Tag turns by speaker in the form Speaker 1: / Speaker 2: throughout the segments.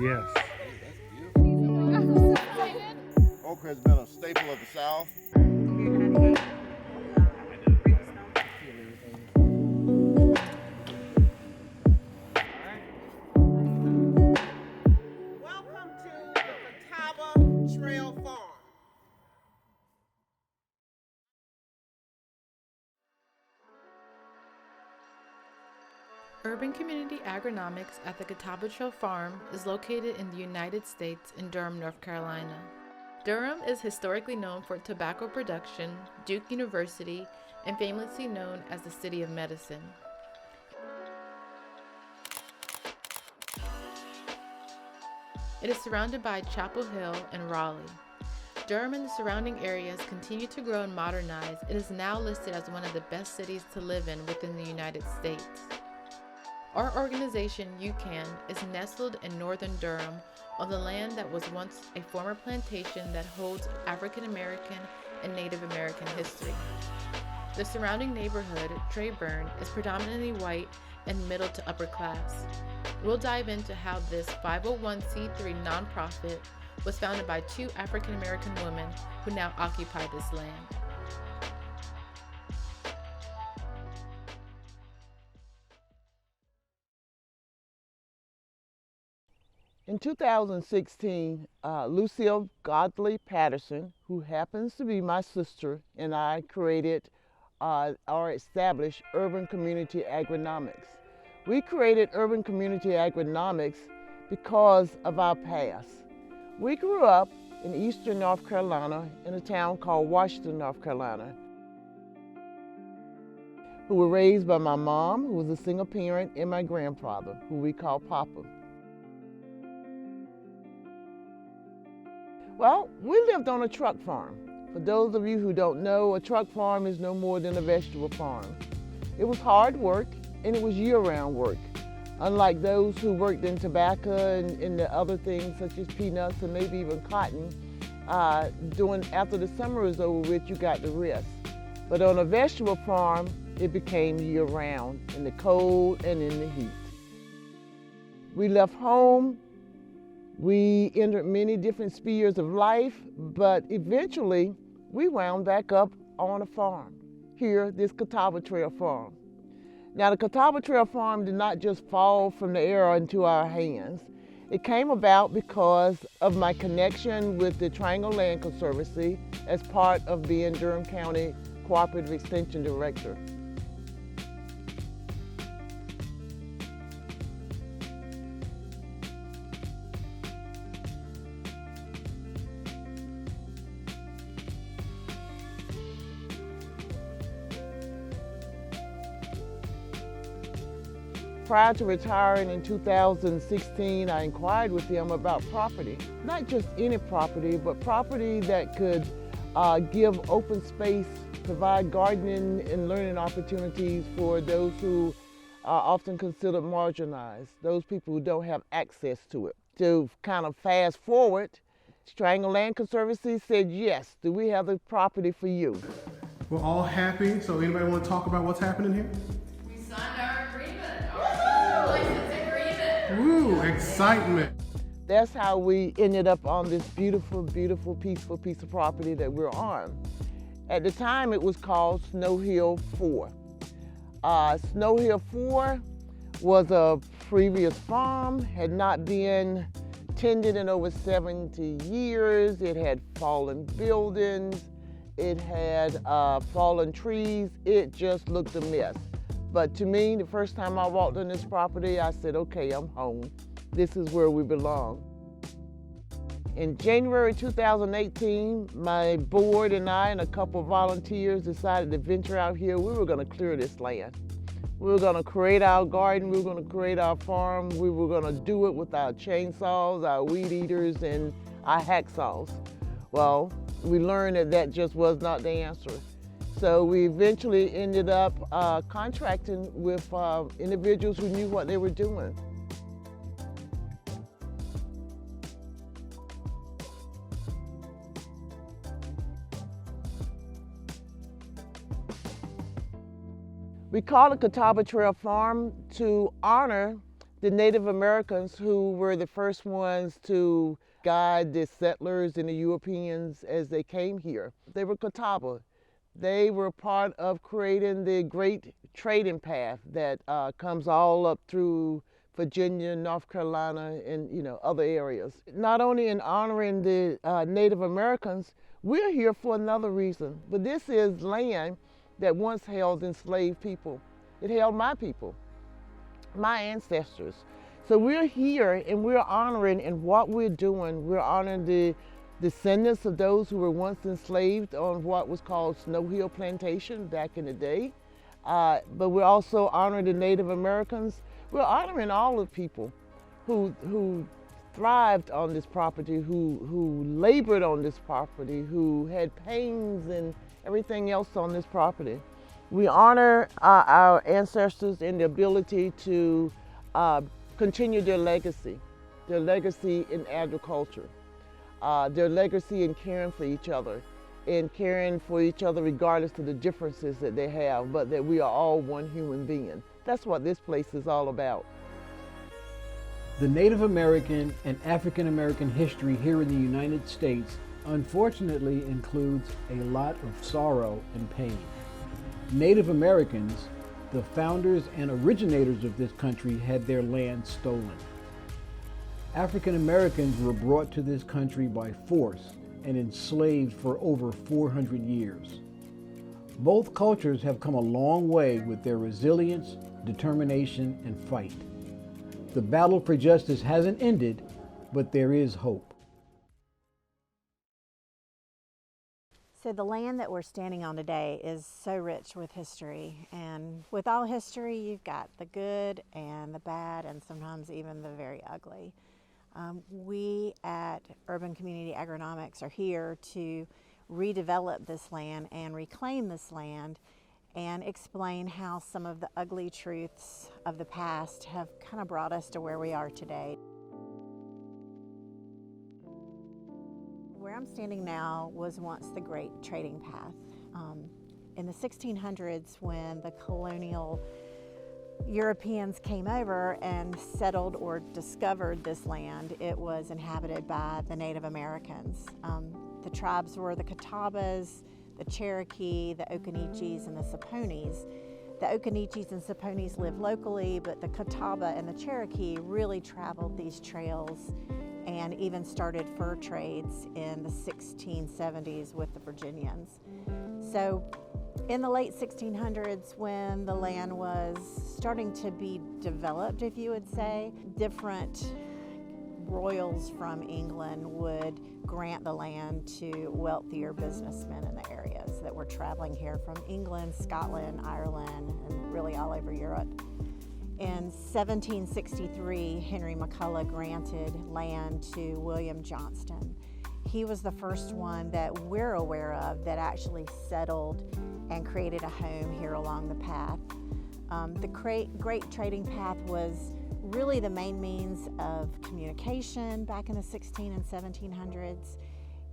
Speaker 1: Yes.
Speaker 2: Okra has been a staple of the South.
Speaker 3: Welcome to the Catawba Trail Farms.
Speaker 4: Urban Community AgriNomics at the Catawba Trail Farm is located in the United States in Durham, North Carolina. Durham is historically known for tobacco production, Duke University, and famously known as the City of Medicine. It is surrounded by Chapel Hill and Raleigh. Durham and the surrounding areas continue to grow and modernize. It is now listed as one of the best cities to live in within the United States. Our organization, UCAN, is nestled in northern Durham on the land that was once a former plantation that holds African American and Native American history. The surrounding neighborhood, Treyburn, is predominantly white and middle to upper class. We'll dive into how this 501c3 nonprofit was founded by two African American women who now occupy this land.
Speaker 5: In 2016, Lucille Godley Patterson, who happens to be my sister, and I created or established Urban Community AgriNomics. We created Urban Community AgriNomics because of our past. We grew up in eastern North Carolina in a town called Washington, North Carolina, who were raised by my mom, who was a single parent, and my grandfather, who we call Papa. Well, we lived on a truck farm. For those of you who don't know, a truck farm is no more than a vegetable farm. It was hard work, and it was year-round work. Unlike those who worked in tobacco and the other things such as peanuts and maybe even cotton, after the summer was over with, you got the rest. But on a vegetable farm, it became year-round, in the cold and in the heat. We left home. We entered many different spheres of life, but eventually we wound back up on a farm, here, this Catawba Trail Farm. Now, the Catawba Trail Farm did not just fall from the air into our hands. It came about because of my connection with the Triangle Land Conservancy as part of being Durham County Cooperative Extension Director. Prior to retiring in 2016, I inquired with them about property. Not just any property, but property that could give open space, provide gardening and learning opportunities for those who are often considered marginalized, those people who don't have access to it. To kind of fast forward, Triangle Land Conservancy said, yes, do we have the property for you?
Speaker 1: We're all happy, so anybody want to talk about what's happening here?
Speaker 4: We signed our agreement, our license agreement.
Speaker 1: Woo, excitement.
Speaker 5: That's how we ended up on this beautiful, beautiful, peaceful piece of property that we're on. At the time, it was called Snow Hill 4. Snow Hill 4 was a previous farm, had not been tended in over 70 years. It had fallen buildings. It had fallen trees. It just looked a mess. But to me, the first time I walked on this property, I said, okay, I'm home. This is where we belong. In January 2018, my board and I and a couple of volunteers decided to venture out here. We were going to clear this land. We were going to create our garden. We were going to create our farm. We were going to do it with our chainsaws, our weed eaters, and our hacksaws. Well, we learned that that just was not the answer. So we eventually ended up contracting with individuals who knew what they were doing. We call it Catawba Trail Farm to honor The Native Americans, who were the first ones to guide the settlers and the Europeans as they came here, they were Catawba. They were part of creating the great trading path that comes all up through Virginia, North Carolina, and other areas. Not only in honoring the Native Americans, we're here for another reason. But this is land that once held enslaved people. It held my people, my ancestors. So we're here and we're honoring, and what we're doing, we're honoring the descendants of those who were once enslaved on what was called Snow Hill Plantation back in the day. But we're also honoring the Native Americans. We're honoring all the people who thrived on this property, who labored on this property, who had pains and everything else on this property. We honor our ancestors and the ability to continue their legacy in agriculture, their legacy in caring for each other, and caring for each other regardless of the differences that they have, but that we are all one human being. That's what this place is all about.
Speaker 6: The Native American and African American history here in the United States unfortunately includes a lot of sorrow and pain. Native Americans, the founders and originators of this country, had their land stolen. African Americans were brought to this country by force and enslaved for over 400 years. Both cultures have come a long way with their resilience, determination, and fight. The battle for justice hasn't ended, but there is hope.
Speaker 7: So the land that we're standing on today is so rich with history, and with all history you've got the good and the bad and sometimes even the very ugly. We at Urban Community Agronomics are here to redevelop this land and reclaim this land and explain how some of the ugly truths of the past have kind of brought us to where we are today. Where I'm standing now was once the great trading path. In the 1600s, when the colonial Europeans came over and settled or discovered this land, it was inhabited by the Native Americans. The tribes were the Catawbas, the Cherokee, the Occaneechees, and the Saponis. The Occaneechees and Saponis lived locally, but the Catawba and the Cherokee really traveled these trails and even started fur trades in the 1670s with the Virginians. So in the late 1600s, when the land was starting to be developed, if you would say, different royals from England would grant the land to wealthier businessmen in the areas that were traveling here from England, Scotland, Ireland, and really all over Europe. In 1763, Henry McCullough granted land to William Johnston. He was the first one that we're aware of that actually settled and created a home here along the path. The Great Trading Path was really the main means of communication back in the 16 and 1700s.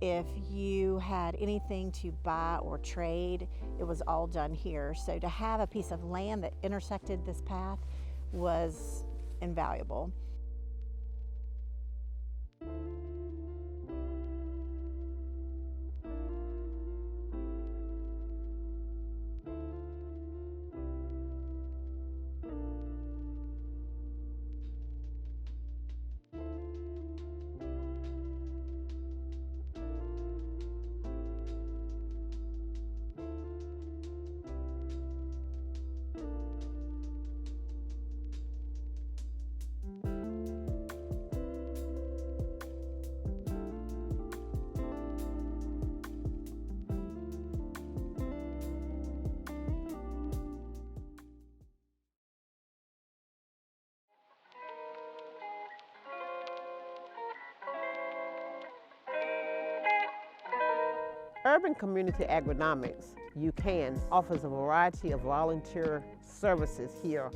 Speaker 7: If you had anything to buy or trade, it was all done here. So to have a piece of land that intersected this path was invaluable.
Speaker 8: Urban Community Agronomics, UCAN, offers a variety of volunteer services here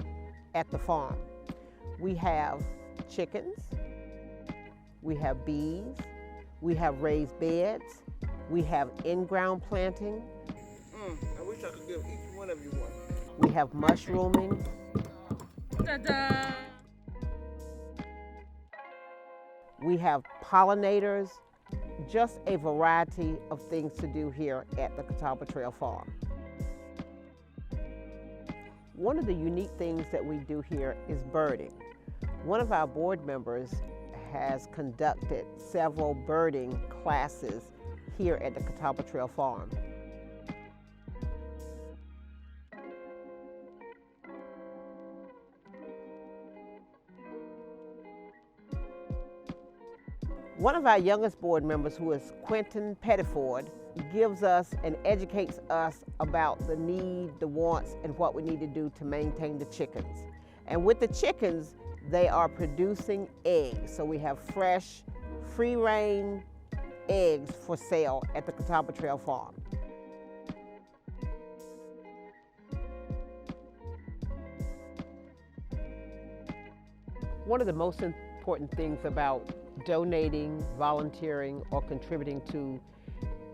Speaker 8: at the farm. We have chickens, we have bees, we have raised beds, we have in-ground planting.
Speaker 5: I wish I could give each one of you one.
Speaker 8: We have mushrooming.
Speaker 3: Ta-da!
Speaker 8: We have pollinators, just a variety of things to do here at the Catawba Trail Farm. One of the unique things that we do here is birding. One of our board members has conducted several birding classes here at the Catawba Trail Farm. One of our youngest board members, who is Quentin Pettiford, gives us and educates us about the need, the wants, and what we need to do to maintain the chickens. And with the chickens, they are producing eggs. So we have fresh, free-range eggs for sale at the Catawba Trail Farm. One of the most important things about donating, volunteering, or contributing to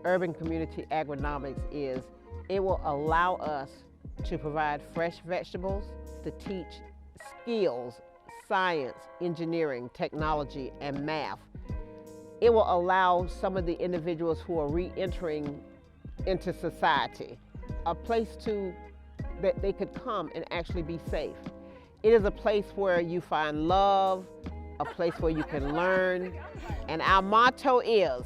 Speaker 8: urban community agronomics is it will allow us to provide fresh vegetables, to teach skills, science, engineering, technology, and math. It will allow some of the individuals who are re-entering into society a place that they could come and actually be safe. It is a place where you find love, a place where you can learn, and our motto is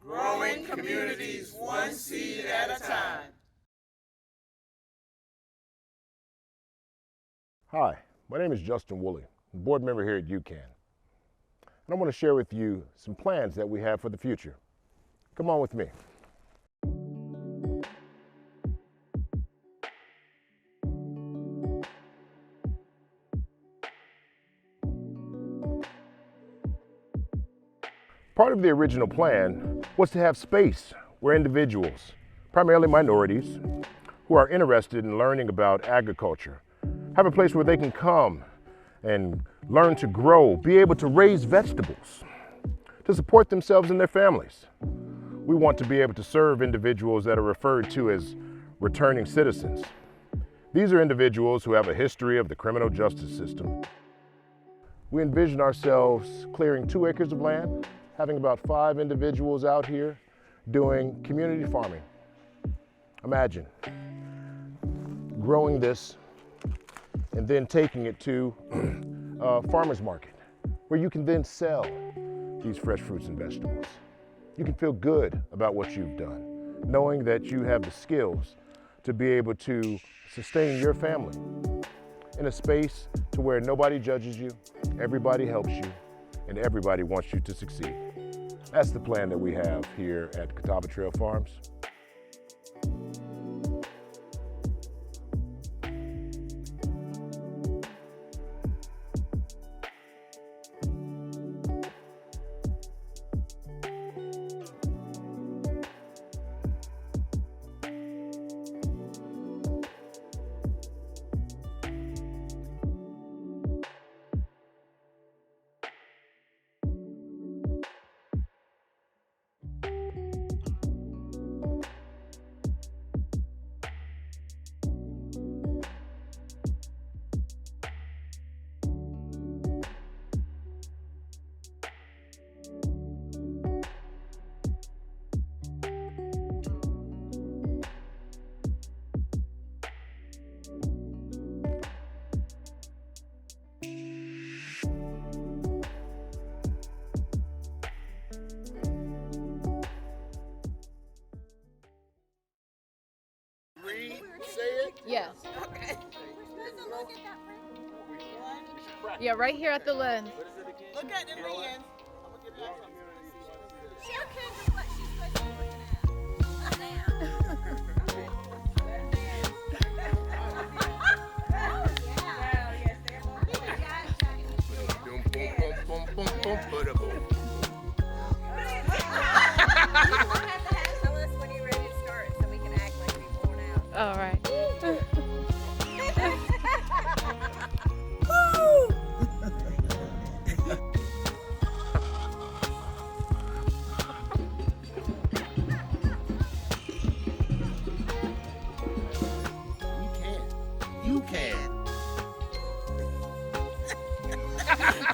Speaker 3: Growing communities one seed at a time.
Speaker 2: Hi, my name is Justin Woolley, board member here at UCAN. And I want to share with you some plans that we have for the future. Come on with me. Part of the original plan was to have space where individuals, primarily minorities, who are interested in learning about agriculture, have a place where they can come and learn to grow, be able to raise vegetables, to support themselves and their families. We want to be able to serve individuals that are referred to as returning citizens. These are individuals who have a history of the criminal justice system. We envision ourselves clearing 2 acres of land, having about 5 individuals out here doing community farming. Imagine growing this and then taking it to a farmer's market where you can then sell these fresh fruits and vegetables. You can feel good about what you've done, knowing that you have the skills to be able to sustain your family in a space to where nobody judges you, everybody helps you, and everybody wants you to succeed. That's the plan that we have here at Catawba Trail Farms.
Speaker 4: Yes.
Speaker 3: Okay.
Speaker 4: Yeah, right here at the lens.
Speaker 3: Look at the lens.
Speaker 9: Share kids what she's supposed to be looking at.
Speaker 2: Boom, boom, boom, boom, boom, boom, boom, boom.